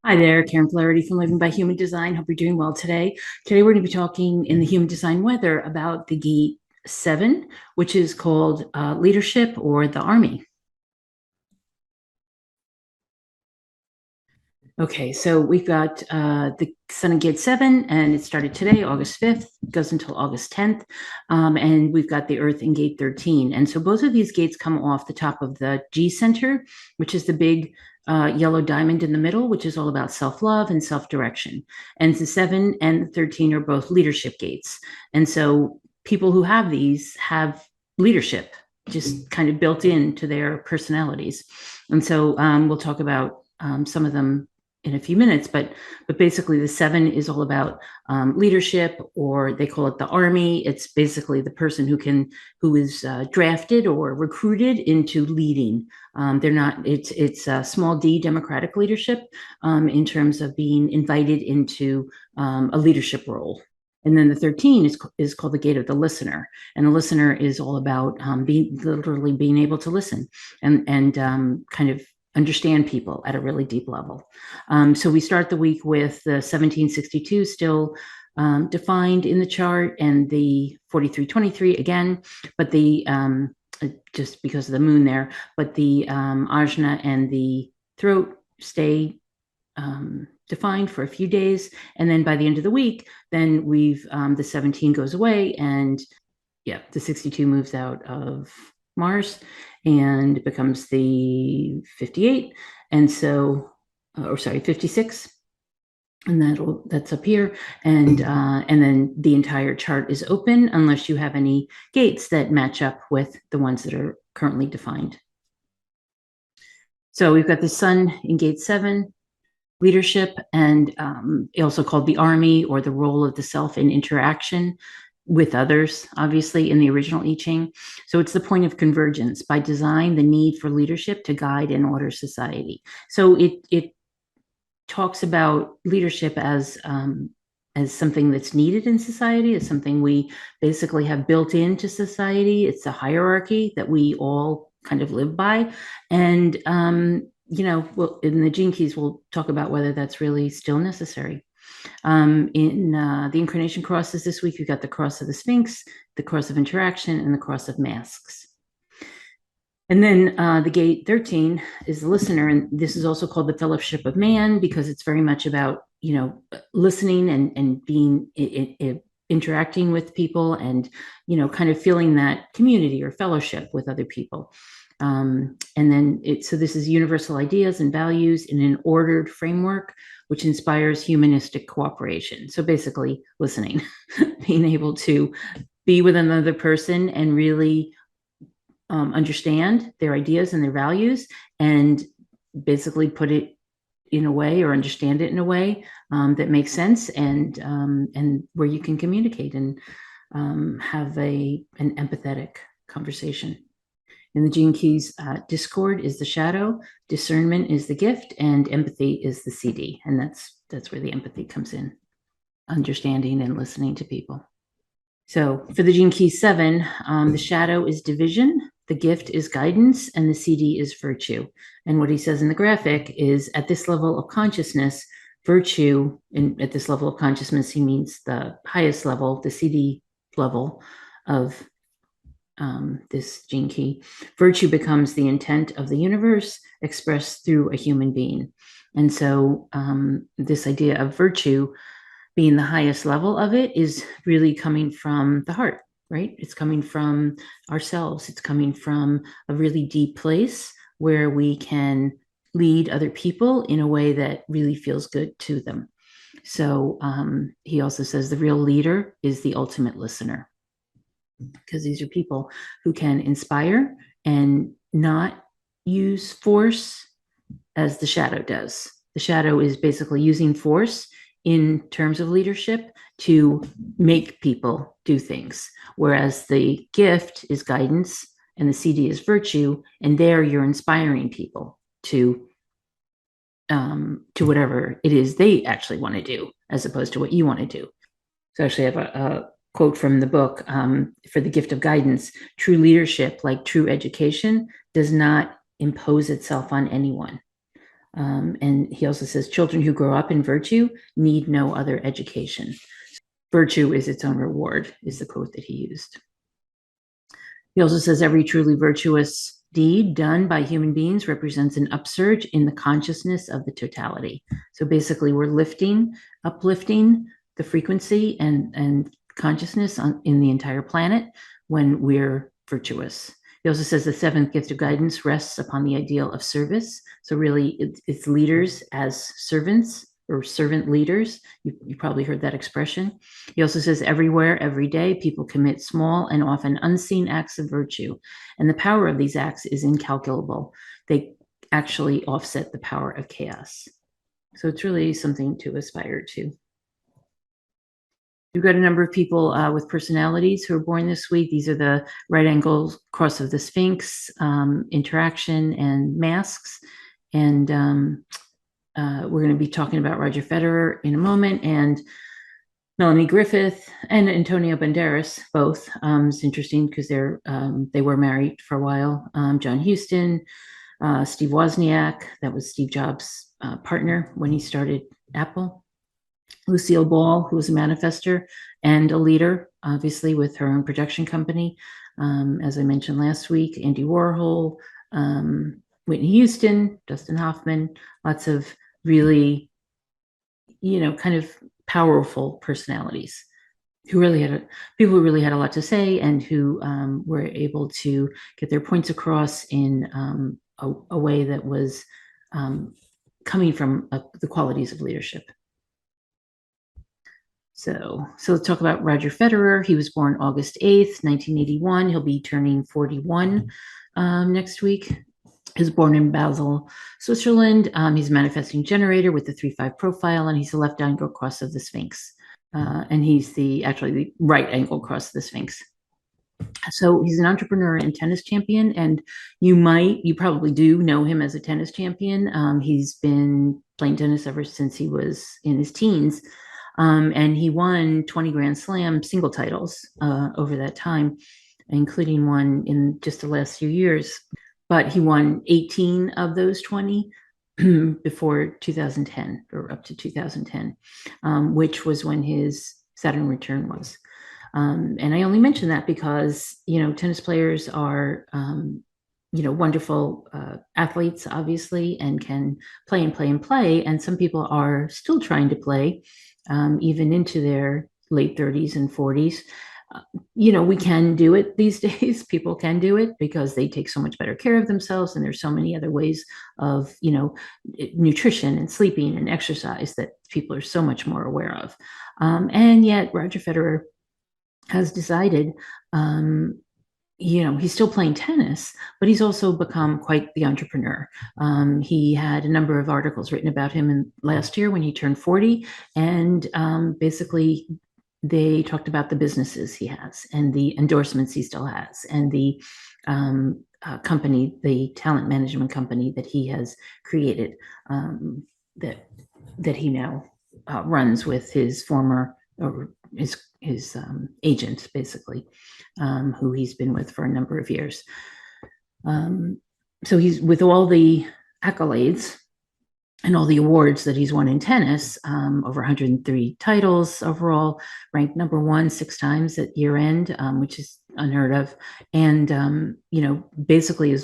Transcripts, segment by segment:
Hi there, Karen Flaherty from Living by Human Design. Hope you're doing well today. Today we're going to be talking in the Human Design Weather about the gate 7, which is called leadership or the army. Okay, so we've got the Sun in Gate 7, and it started today, August 5th, goes until August 10th. And we've got the Earth in Gate 13. And so both of these gates come off the top of the G center, which is the big yellow diamond in the middle, which is all about self-love and self-direction. And the 7 and the 13 are both leadership gates. And so people who have these have leadership just kind of built into their personalities. And so we'll talk about some of them in a few minutes, but basically the 7 is all about leadership, or they call it the army. It's basically the person who is drafted or recruited into leading. They're not. It's a small d democratic leadership in terms of being invited into a leadership role. And then the 13 is called the gate of the listener, and the listener is all about literally being able to listen and kind of understand people at a really deep level. So we start the week with the 1762 still defined in the chart, and the 4323 again, but the just because of the moon there, but the ajna and the throat stay defined for a few days, and then by the end of the week, then we've the 17 goes away, and yeah, the 62 moves out of Mars and becomes the 58, and so, or sorry, 56, and that's up here, and then the entire chart is open unless you have any gates that match up with the ones that are currently defined. So we've got the Sun in Gate 7, leadership, and also called the army, or the role of the self in interaction with others, obviously, in the original I Ching. So it's the point of convergence. By design, the need for leadership to guide and order society. So it talks about leadership as something that's needed in society, as something we basically have built into society. It's a hierarchy that we all kind of live by. And well, in the Gene Keys, we'll talk about whether that's really still necessary. In the incarnation crosses this week, you've got the cross of the Sphinx, the cross of interaction, and the cross of masks. And then the gate 13 is the listener, and this is also called the fellowship of man, because it's very much about listening and being interacting with people, and kind of feeling that community or fellowship with other people. And then so this is universal ideas and values in an ordered framework, which inspires humanistic cooperation. So basically listening, being able to be with another person and really understand their ideas and their values, and basically put it in a way, or understand it in a way that makes sense, and where you can communicate and have an empathetic conversation. In the Gene Keys, discord is the shadow, discernment is the gift, and empathy is the CD. And that's where the empathy comes in, understanding and listening to people. So for the Gene Keys 7, the shadow is division, the gift is guidance, and the CD is virtue. And what he says in the graphic is, at this level of consciousness, virtue, and at this level of consciousness, he means the highest level, the CD level of this gene key, virtue becomes the intent of the universe expressed through a human being. And so this idea of virtue being the highest level of it is really coming from the heart, right? It's coming from ourselves. It's coming from a really deep place where we can lead other people in a way that really feels good to them. So he also says the real leader is the ultimate listener, because these are people who can inspire and not use force as the shadow does. The shadow is basically using force in terms of leadership to make people do things, whereas the gift is guidance and the CD is virtue, and there you're inspiring people to whatever it is they actually want to do, as opposed to what you want to do. So actually I have a quote from the book for the gift of guidance: true leadership, like true education, does not impose itself on anyone. And he also says, children who grow up in virtue need no other education. Virtue is its own reward, is the quote that he used. He also says every truly virtuous deed done by human beings represents an upsurge in the consciousness of the totality. So basically, we're uplifting the frequency and consciousness in the entire planet when we're virtuous. He also says the seventh gift of guidance rests upon the ideal of service. So really, it's leaders as servants or servant leaders. You probably heard that expression. He also says everywhere, every day, people commit small and often unseen acts of virtue, and the power of these acts is incalculable. They actually offset the power of chaos. So it's really something to aspire to. We've got a number of people with personalities who are born this week. These are the right angle cross of the Sphinx, interaction, and masks. And we're going to be talking about Roger Federer in a moment, and Melanie Griffith and Antonio Banderas, both. It's interesting because they were married for a while. John Huston, Steve Wozniak, that was Steve Jobs' partner when he started Apple. Lucille Ball, who was a manifester and a leader, obviously, with her own production company. As I mentioned last week, Andy Warhol, Whitney Houston, Dustin Hoffman, lots of really, kind of powerful personalities who really people who really had a lot to say and who were able to get their points across in a way that was coming from the qualities of leadership. So let's talk about Roger Federer. He was born August 8th, 1981. He'll be turning 41 next week. He was born in Basel, Switzerland. He's a manifesting generator with the 3-5 profile, and he's the left angle cross of the Sphinx. And he's actually the right angle cross of the Sphinx. So he's an entrepreneur and tennis champion, and you probably do know him as a tennis champion. He's been playing tennis ever since he was in his teens. And he won 20 Grand Slam single titles over that time, including one in just the last few years. But he won 18 of those 20 before 2010, or up to 2010, which was when his Saturn return was. And I only mention that because, tennis players are, wonderful athletes, obviously, and can play and play and play. And some people are still trying to play, even into their late 30s and 40s. We can do it these days. People can do it because they take so much better care of themselves. And there's so many other ways of, nutrition and sleeping and exercise that people are so much more aware of. And yet Roger Federer has decided, he's still playing tennis, but he's also become quite the entrepreneur. He had a number of articles written about him last year when he turned 40. And basically, they talked about the businesses he has and the endorsements he still has and the company, the talent management company that he has created, that he now runs with his former, or his agent, basically, who he's been with for a number of years. So he's, with all the accolades and all the awards that he's won in tennis, over 103 titles overall, ranked number 1 6 times at year end, which is unheard of. And, basically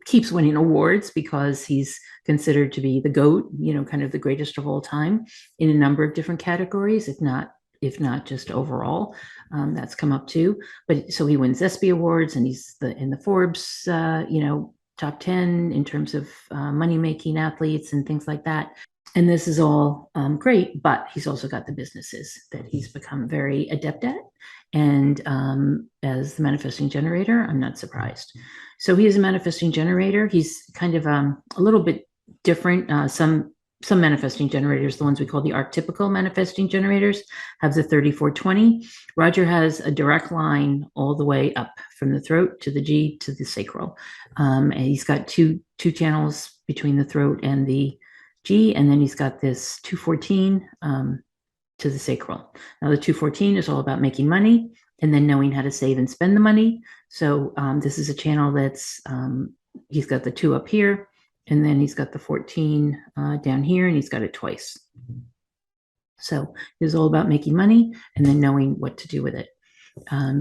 keeps winning awards because he's considered to be the GOAT, kind of the greatest of all time in a number of different categories, if not just overall. That's come up too. But so he wins ESPY awards, and he's in the Forbes, top 10 in terms of money-making athletes and things like that. And this is all great, but he's also got the businesses that he's become very adept at. And as the manifesting generator, I'm not surprised. So he is a manifesting generator. He's kind of a little bit different. Some manifesting generators, the ones we call the archetypical manifesting generators, have the 3420. Roger has a direct line all the way up from the throat to the G to the sacral. And he's got two channels between the throat and the G, and then he's got this 214 to the sacral. Now the 214 is all about making money and then knowing how to save and spend the money. So this is a channel that's, he's got the 2 up here, And then he's got the 14 down here, and he's got it twice. So it was all about making money and then knowing what to do with it.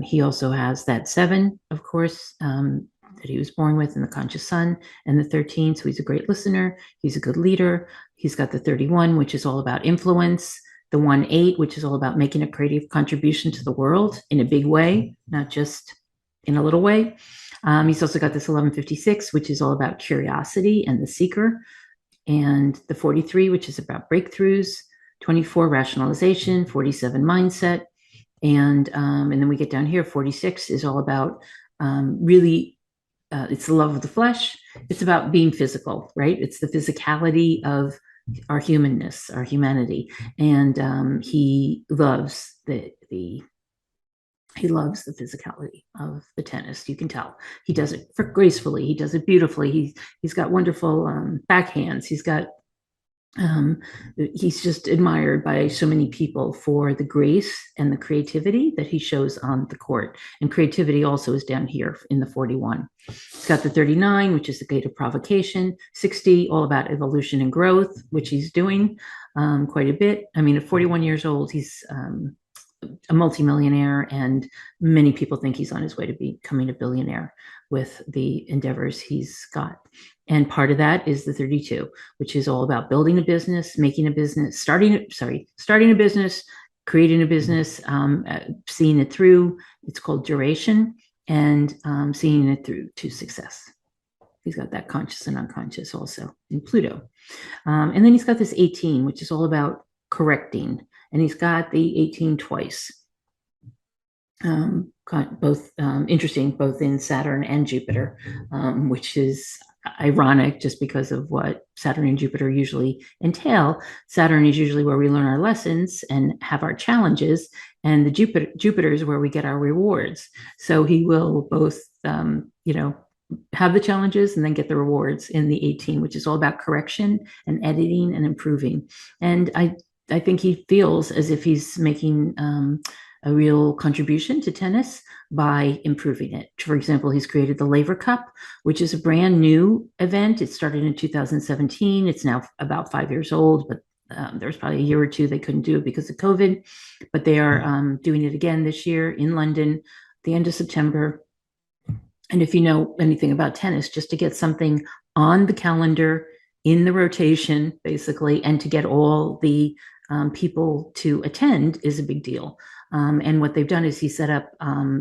He also has that 7, of course, that he was born with in the conscious sun, and the 13. So he's a great listener. He's a good leader. He's got the 31, which is all about influence. The 1-8, which is all about making a creative contribution to the world in a big way, not just in a little way. He's also got this 1156, which is all about curiosity and the seeker, and the 43, which is about breakthroughs. 24, rationalization. 47, mindset. And then we get down here, 46 is all about really, it's the love of the flesh. It's about being physical, right? It's the physicality of our humanness, our humanity. And he loves he loves the physicality of the tennis. You can tell he does it gracefully. He does it beautifully. He's got wonderful backhands. He's just admired by so many people for the grace and the creativity that he shows on the court. And creativity also is down here in the 41. He's got the 39, which is the gate of provocation. 60, all about evolution and growth, which he's doing quite a bit. I mean, at 41 years old, he's a multimillionaire, and many people think he's on his way to becoming a billionaire with the endeavors he's got. And part of that is the 32, which is all about building a business, making a business, starting a business, creating a business, seeing it through. It's called duration, and seeing it through to success. He's got that conscious and unconscious also in Pluto. And then he's got this 18, which is all about correcting. And he's got the 18 twice. Both interesting, both in Saturn and Jupiter, which is ironic just because of what Saturn and Jupiter usually entail. Saturn is usually where we learn our lessons and have our challenges, and the Jupiter is where we get our rewards. So he will both, have the challenges and then get the rewards in the 18, which is all about correction and editing and improving. And I think he feels as if he's making a real contribution to tennis by improving it. For example, he's created the Laver Cup, which is a brand new event. It started in 2017. It's now about 5 years old, but there was probably a year or two they couldn't do it because of COVID. But they are doing it again this year in London, the end of September. And if you know anything about tennis, just to get something on the calendar in the rotation, basically, and to get all the people to attend is a big deal. And what they've done is he set up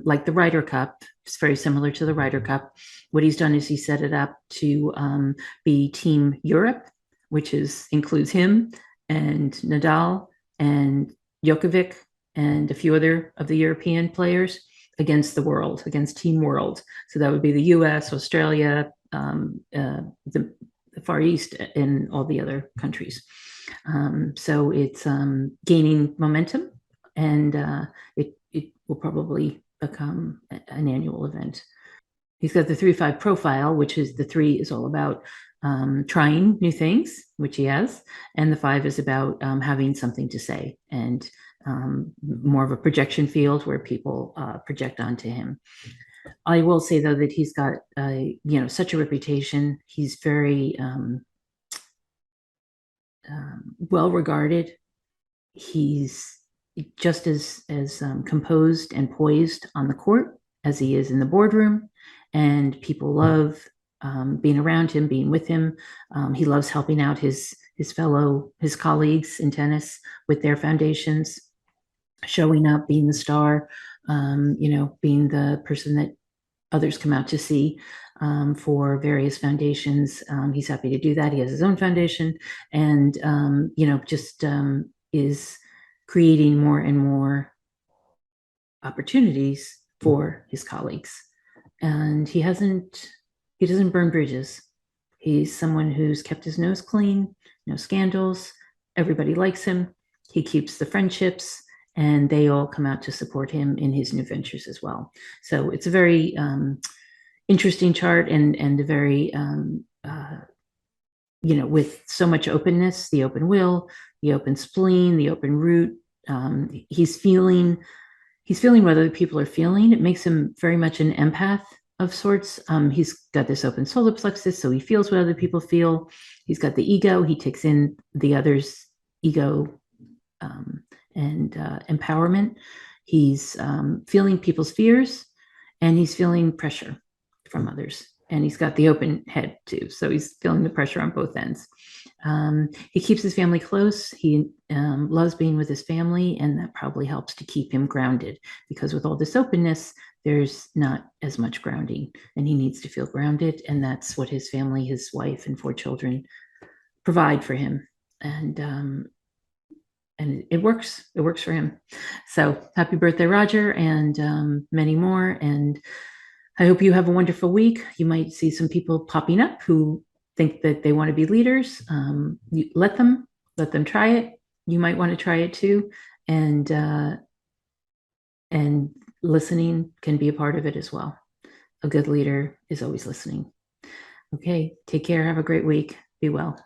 like the Ryder Cup. It's very similar to the Ryder Cup. What he's done is he set it up to be Team Europe, which includes him and Nadal and Djokovic and a few other of the European players against the world, against Team World. So that would be the US, Australia, the Far East, and all the other countries. So it's gaining momentum, and it will probably become an annual event. He's got the 3-5 profile, which is the 3 is all about trying new things, which he has, and the 5 is about having something to say, and more of a projection field where people project onto him. I will say though that he's got such a reputation. He's very well regarded. He's just as composed and poised on the court as he is in the boardroom, and people love being around him, being with him. He loves helping out his colleagues in tennis with their foundations, showing up, being the star, being the person that others come out to see for various foundations. He's happy to do that. He has his own foundation, and just is creating more and more opportunities for his colleagues. And he doesn't burn bridges. He's someone who's kept his nose clean, no scandals. Everybody likes him. He keeps the friendships, and they all come out to support him in his new ventures as well. So it's a very interesting chart, and a very, with so much openness, the open will, the open spleen, the open root. He's feeling what other people are feeling. It makes him very much an empath, of sorts. He's got this open solar plexus, so he feels what other people feel. He's got the ego. He takes in the other's ego and empowerment. He's feeling people's fears, and he's feeling pressure from others. And he's got the open head too, so he's feeling the pressure on both ends. He keeps his family close. He loves being with his family, and that probably helps to keep him grounded, because with all this openness, there's not as much grounding, and he needs to feel grounded, and that's what his family, his wife and 4 children provide for him. And it works. It works for him. So happy birthday, Roger, and many more. And I hope you have a wonderful week. You might see some people popping up who think that they want to be leaders. Let them try it. You might want to try it too. And listening can be a part of it as well. A good leader is always listening. Okay, take care. Have a great week. Be well.